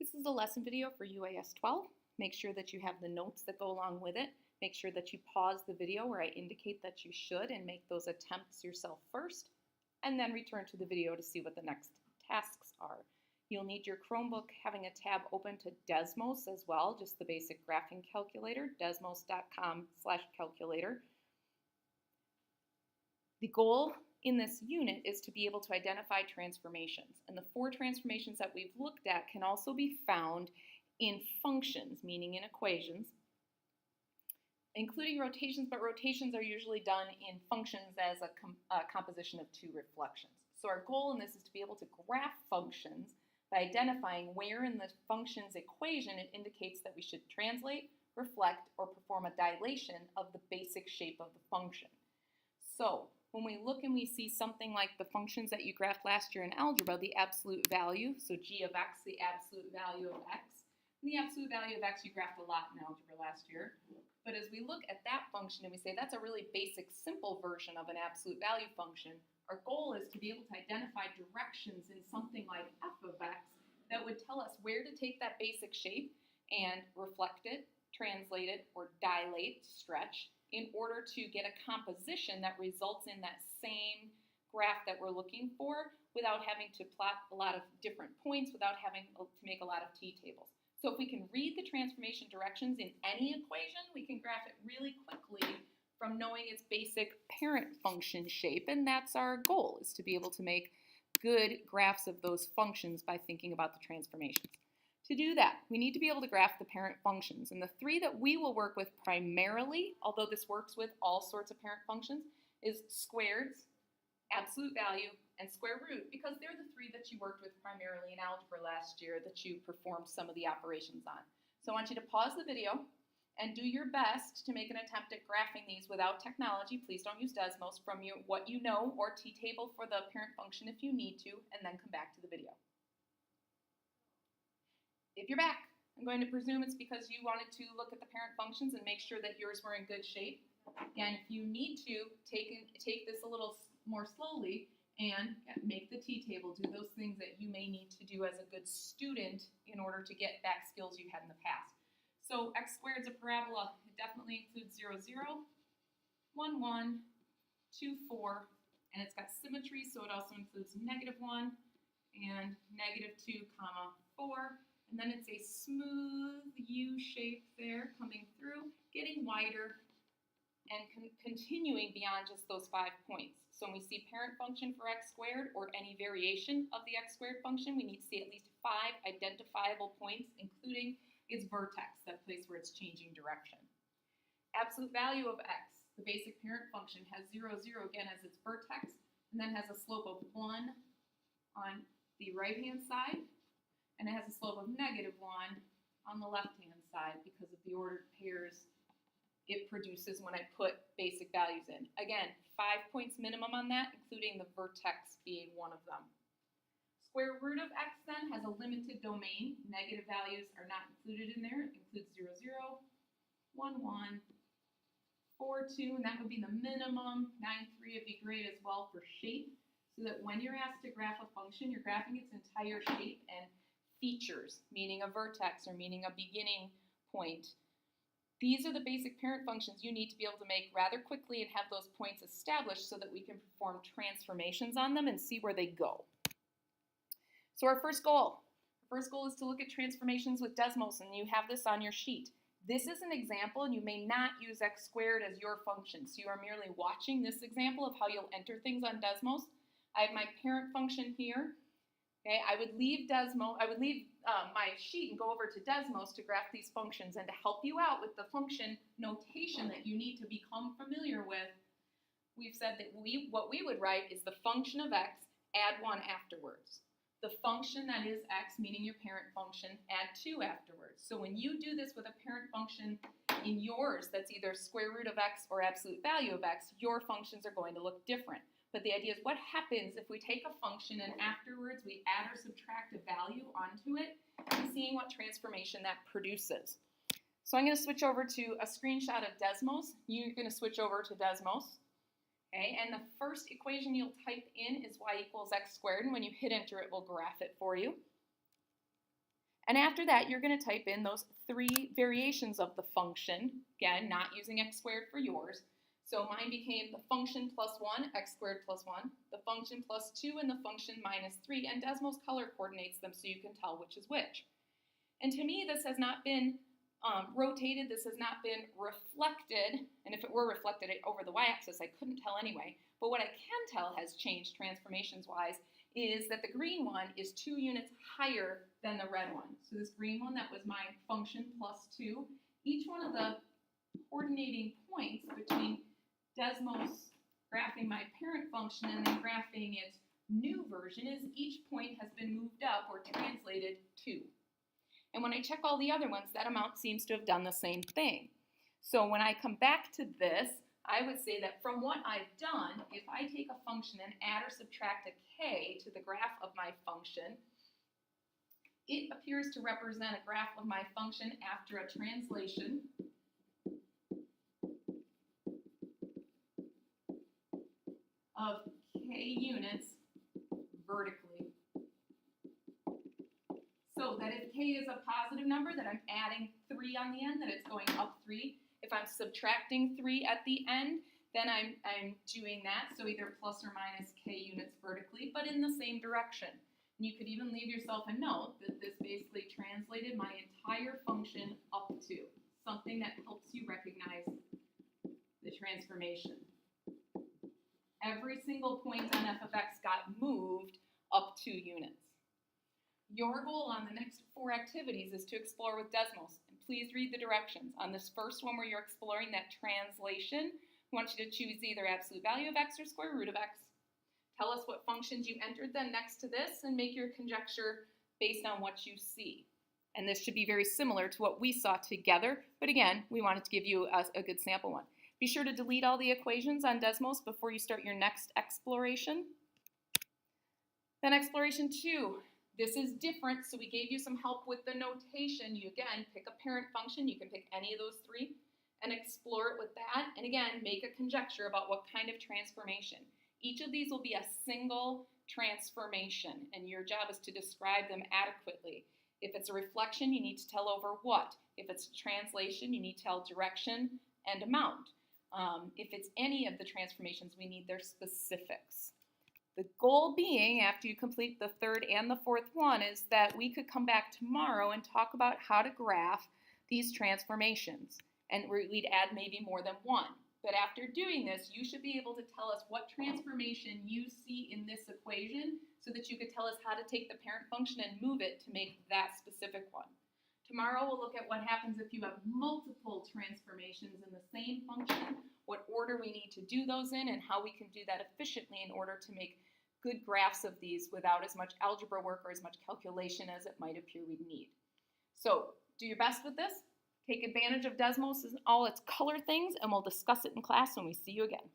This is a lesson video for UAS12. Make sure that you have the notes that go along with it. Make sure that you pause the video where I indicate that you should and make those attempts yourself first, and then return to the video to see what the next tasks are. You'll need your Chromebook having a tab open to Desmos as well, just the basic graphing calculator, desmos.com/calculator. The goal in this unit is to be able to identify transformations, and the 4 transformations that we've looked at can also be found in functions, meaning in equations, including rotations, but rotations are usually done in functions as a composition of 2 reflections. So our goal in this is to be able to graph functions by identifying where in the function's equation it indicates that we should translate, reflect, or perform a dilation of the basic shape of the function. So when we look and we see something like the functions that you graphed last year in algebra, the absolute value, so g of x, the absolute value of x, and the absolute value of x you graphed a lot in algebra last year. But as we look at that function and we say that's a really basic, simple version of an absolute value function, our goal is to be able to identify directions in something like f of x that would tell us where to take that basic shape and reflect it, translate it, or dilate, stretch, in order to get a composition that results in that same graph that we're looking for without having to plot a lot of different points, without having to make a lot of t-tables. So if we can read the transformation directions in any equation, we can graph it really quickly from knowing its basic parent function shape, and that's our goal, is to be able to make good graphs of those functions by thinking about the transformations. To do that, we need to be able to graph the parent functions, and the 3 that we will work with primarily, although this works with all sorts of parent functions, is squareds, absolute value, and square root, because they're the 3 that you worked with primarily in algebra last year that you performed some of the operations on. So I want you to pause the video and do your best to make an attempt at graphing these without technology. Please don't use Desmos, from what you know, or t-table for the parent function if you need to, and then come back to the video. If you're back, I'm going to presume it's because you wanted to look at the parent functions and make sure that yours were in good shape. And if you need to, take this a little more slowly and make the t-table, do those things that you may need to do as a good student in order to get back skills you had in the past. So x squared is a parabola. It definitely includes 0, 0, 1, 1, 2, 4, and it's got symmetry, so it also includes -1 and -2, 4. And then it's a smooth U shape there coming through, getting wider and continuing beyond just those 5 points. So when we see parent function for x squared or any variation of the x squared function, we need to see at least 5 identifiable points, including its vertex, that place where it's changing direction. Absolute value of x, the basic parent function, has 0, 0 again as its vertex, and then has a slope of 1 on the right-hand side, and it has a slope of -1 on the left-hand side because of the ordered pairs it produces when I put basic values in. Again, 5 points minimum on that, including the vertex being one of them. Square root of x then has a limited domain. Negative values are not included in there. It includes 0, 0, 1, 1, 4, 2, and that would be the minimum. 9, 3 would be great as well for shape, so that when you're asked to graph a function, you're graphing its entire shape and features, meaning a vertex or meaning a beginning point. These are the basic parent functions you need to be able to make rather quickly and have those points established so that we can perform transformations on them and see where they go. So our first goal is to look at transformations with Desmos, and you have this on your sheet. This is an example, and you may not use x squared as your function, so you are merely watching this example of how you'll enter things on Desmos. I have my parent function here. Okay, I would leave my sheet and go over to Desmos to graph these functions, and to help you out with the function notation that you need to become familiar with, we've said that what we would write is the function of x, add 1 afterwards. The function that is x, meaning your parent function, add 2 afterwards. So when you do this with a parent function in yours that's either square root of x or absolute value of x, your functions are going to look different. But the idea is, what happens if we take a function and afterwards we add or subtract a value onto it, and seeing what transformation that produces. So I'm going to switch over to a screenshot of Desmos. You're going to switch over to Desmos. Okay, and the first equation you'll type in is y equals x squared, and when you hit enter, it will graph it for you. And after that, you're going to type in those 3 variations of the function, again, not using x squared for yours. So mine became the function plus 1, x squared plus 1, the function plus 2, and the function minus 3, and Desmos color coordinates them so you can tell which is which. And to me, this has not been rotated, this has not been reflected, and if it were reflected over the y-axis, I couldn't tell anyway. But what I can tell has changed transformations-wise is that the green one is 2 units higher than the red one. So this green one, that was my function plus 2. Each one of the coordinating points between Desmos graphing my parent function and then graphing its new version is each point has been moved up or translated 2. And when I check all the other ones, that amount seems to have done the same thing. So when I come back to this, I would say that from what I've done, if I take a function and add or subtract a k to the graph of my function, it appears to represent a graph of my function after a translation of k units vertically. So that if k is a positive number, that I'm adding 3 on the end, that it's going up 3. If I'm subtracting 3 at the end, then I'm doing that, so either plus or minus k units vertically, but in the same direction. And you could even leave yourself a note that this basically translated my entire function up to, something that helps you recognize the transformation. Every single point on f of x got moved up 2 units. Your goal on the next 4 activities is to explore with Desmos. And please read the directions. On this first one where you're exploring that translation, I want you to choose either absolute value of x or square root of x. Tell us what functions you entered then next to this and make your conjecture based on what you see. And this should be very similar to what we saw together, but again, we wanted to give you a good sample one. Be sure to delete all the equations on Desmos before you start your next exploration. Then exploration 2. This is different, so we gave you some help with the notation. You, again, pick a parent function. You can pick any of those 3 and explore it with that. And again, make a conjecture about what kind of transformation. Each of these will be a single transformation, and your job is to describe them adequately. If it's a reflection, you need to tell over what. If it's a translation, you need to tell direction and amount. If it's any of the transformations, we need their specifics. The goal being, after you complete the 3rd and the 4th one, is that we could come back tomorrow and talk about how to graph these transformations. And we'd add maybe more than one. But after doing this, you should be able to tell us what transformation you see in this equation so that you could tell us how to take the parent function and move it to make that specific one. Tomorrow we'll look at what happens if you have multiple transformations in the same function, what order we need to do those in, and how we can do that efficiently in order to make good graphs of these without as much algebra work or as much calculation as it might appear we'd need. So do your best with this. Take advantage of Desmos and all its color things, and we'll discuss it in class when we see you again.